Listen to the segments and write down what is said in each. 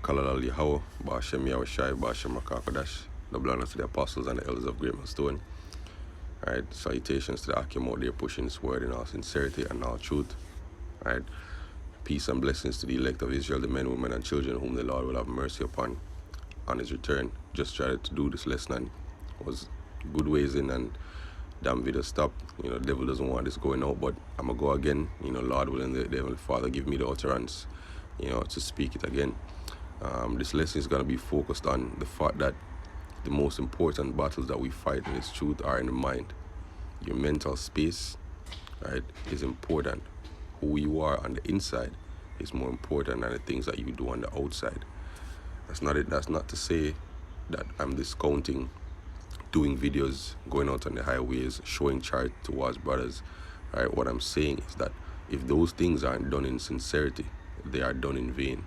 Kalalal Yahweh, Ba'ashem Yahushai, Ba'ashem Makakadash, double honor to the apostles and the elders of Great Stone. Right, salutations to the Akim out there pushing this word in all sincerity and all truth. Right, peace and blessings to the elect of Israel, the men, women, and children whom the Lord will have mercy upon on his return. Just tried to do this lesson and was good ways in, and damn video stop. The devil doesn't want this going out, but I'm gonna go again. Lord willing, the Heavenly Father give me the utterance, to speak it again. This lesson is gonna be focused on the fact that the most important battles that we fight in this truth are in the mind. Your mental space, right, is important. Who you are on the inside is more important than the things that you do on the outside. That's not it. That's not to say that I'm discounting doing videos, going out on the highways, showing charity towards brothers. Right? What I'm saying is that if those things aren't done in sincerity, they are done in vain.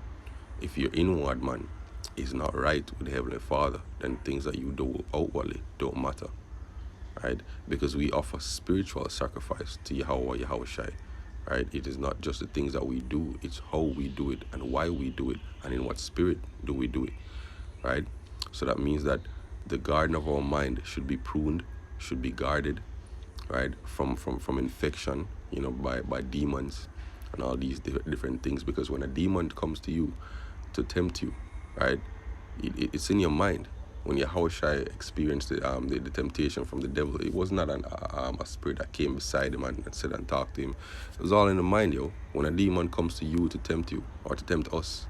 If your inward man is not right with the Heavenly Father, then things that you do outwardly don't matter. Right? Because we offer spiritual sacrifice to Yahweh, Yahushai. Right? It is not just the things that we do, it's how we do it and why we do it and in what spirit do we do it. Right? So that means that the garden of our mind should be pruned, should be guarded, right, from infection, by demons and all these different things. Because when a demon comes to you to tempt you, right, it's in your mind. When Yahushua experienced the temptation from the devil, it was not a spirit that came beside him and said and talked to him. It was all in the mind, yo. When a demon comes to you to tempt you or to tempt us,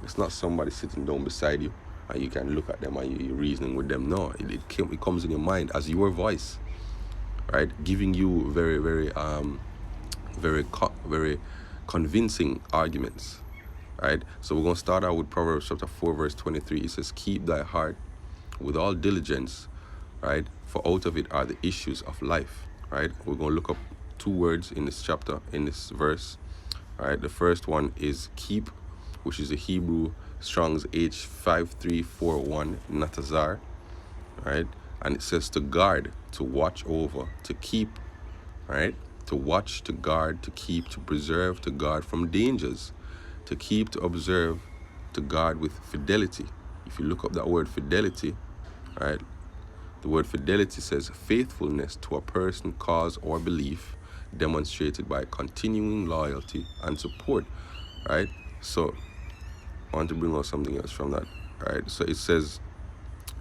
it's not somebody sitting down beside you and you can look at them and you're reasoning with them. No, it comes in your mind as your voice, right, giving you very, very, very convincing arguments. Right, so we're going to start out with Proverbs chapter 4, verse 23. It says, keep thy heart with all diligence, right, for out of it are the issues of life. Right, we're going to look up two words in this chapter, in this verse. Right, the first one is keep, which is the Hebrew Strong's H5341 Natazar. Right, and it says to guard, to watch over, to keep. Right, to watch, to guard, to keep, to preserve, to guard from dangers. To keep, to observe, to guard with fidelity. If you look up that word fidelity, right, the word fidelity says faithfulness to a person, cause, or belief demonstrated by continuing loyalty and support, right? So I want to bring out something else from that, right? So it says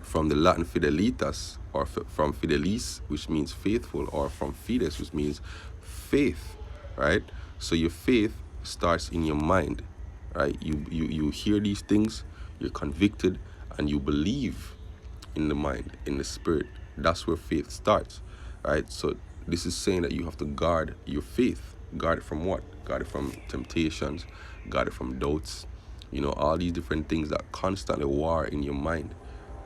from the Latin fidelitas, or from fidelis, which means faithful, or from fides, which means faith, right? So your faith starts in your mind. Right, you hear these things, you're convicted, and you believe in the mind, in the spirit. That's where faith starts, right? So this is saying that you have to guard your faith. Guard it from what? Guard it from temptations, guard it from doubts, all these different things that constantly war in your mind,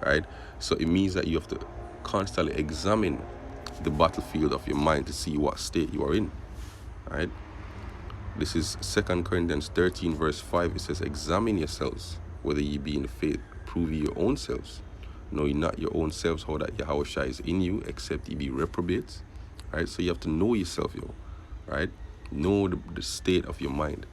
right? So it means that you have to constantly examine the battlefield of your mind to see what state you are in, right? This is 2 Corinthians 13, verse 5. It says, examine yourselves, whether ye be in the faith. Prove ye your own selves. Know ye not your own selves, how that Yahushua is in you, except ye be reprobates. Right? So you have to know yourself, right? Know the state of your mind.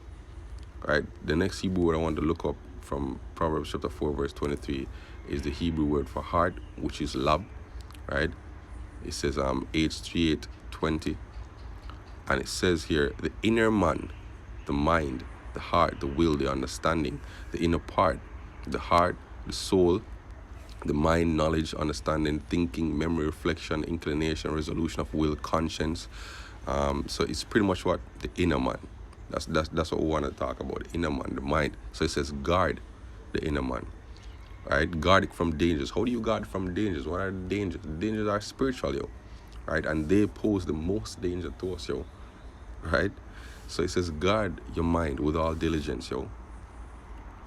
Right? The next Hebrew word I want to look up from Proverbs chapter 4, verse 23 is the Hebrew word for heart, which is lab. Right? It says H3820. And it says here, the inner man, the mind, the heart, the will, the understanding, the inner part, the heart, the soul, the mind, knowledge, understanding, thinking, memory, reflection, inclination, resolution of will, conscience. So it's pretty much what the inner man. That's what we want to talk about, the inner man, the mind. So it says guard the inner man. Right? Guard it from dangers. How do you guard from dangers? What are the dangers? The dangers are spiritual, right? And they pose the most danger to us, right? So it says guard your mind with all diligence,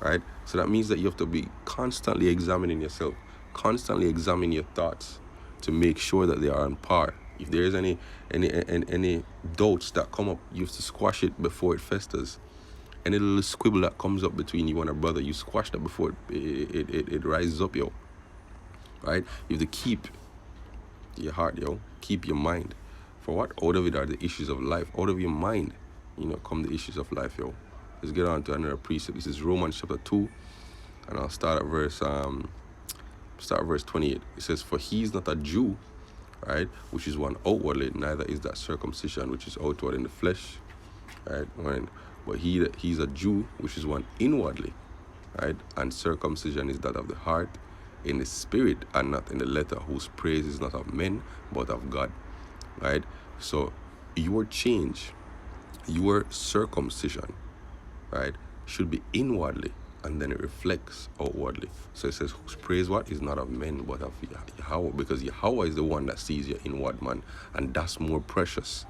right? So that means that you have to be constantly examining yourself, constantly examining your thoughts to make sure that they are on par. If there is any doubts that come up, you have to squash it before it festers. Any little squibble that comes up between you and a brother, you squash that before it rises up, right? You have to keep your heart, keep your mind. For what? Out of it are the issues of life. Out of your mind, come the issues of life, Let's get on to another precept. This is Romans chapter 2, And I'll start at verse 28. It says, "For he is not a Jew, right, which is one outwardly, neither is that circumcision which is outward in the flesh, right? But he's a Jew, which is one inwardly, right? And circumcision is that of the heart, in the spirit, and not in the letter, whose praise is not of men, but of God," right? So your change, your circumcision, right, should be inwardly, and then it reflects outwardly. So it says, "Whose praise what is not of men, but of Yahweh," because Yahweh is the one that sees your inward man, and that's more precious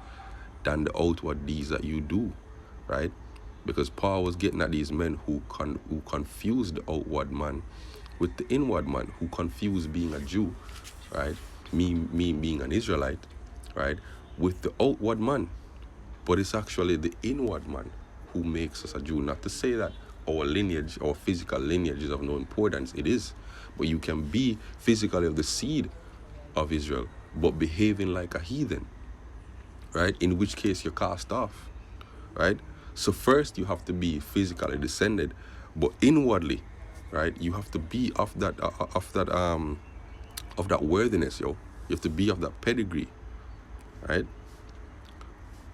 than the outward deeds that you do, right? Because Paul was getting at these men who confused the outward man with the inward man, who confused being a Jew, right? Me being an Israelite, right, with the outward man. But it's actually the inward man who makes us a Jew. Not to say that our lineage, our physical lineage, is of no importance. It is. But you can be physically of the seed of Israel, but behaving like a heathen, right? In which case you're cast off, right? So first you have to be physically descended, but inwardly, right, you have to be of that worthiness, yo. You have to be of that pedigree, right?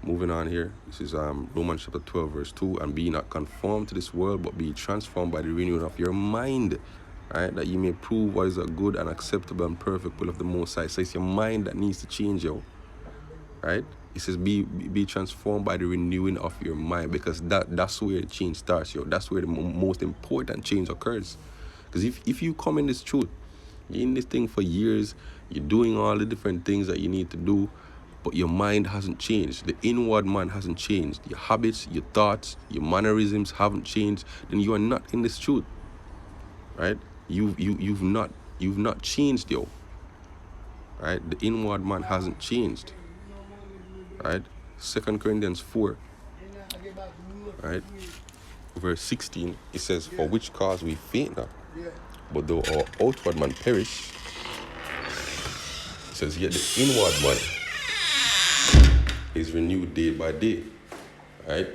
Moving on here, this is Romans chapter 12, verse 2, "And be not conformed to this world, but be transformed by the renewing of your mind, right, that you may prove what is a good and acceptable and perfect will of the Most High." So it's your mind that needs to change, yo, right? It says be transformed by the renewing of your mind, because that's where the change starts, yo. That's where the most important change occurs. Because if you come in this truth, you're in this thing for years, you're doing all the different things that you need to do, but your mind hasn't changed, the inward man hasn't changed, your habits, your thoughts, your mannerisms haven't changed, then you are not in this truth, right? You've not changed, yo, right? The inward man hasn't changed, right? 2 Corinthians 4, right, verse 16, it says, "For which cause we faint not, but though our outward man perish," it says, "yet the inward man is renewed day by day," right?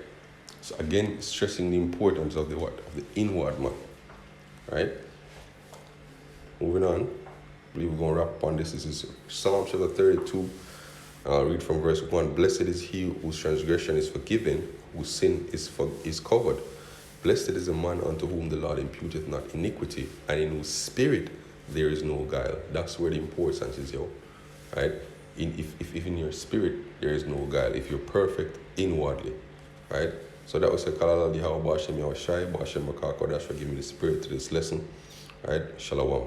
So again, stressing the importance of the inward man, right? Moving on, I believe we're going to wrap on this. This is Psalm chapter 32. I'll read from verse 1. "Blessed is he whose transgression is forgiven, whose sin is covered. Blessed is the man unto whom the Lord imputeth not iniquity, and in whose spirit there is no guile." That's where the importance is, yo, right? If in your spirit there is no guile, if you're perfect inwardly, right? So that was a Kalala Dihawa Bashem Yawashai, Bashem Makako, that's for giving me the spirit to this lesson, right? Shalom.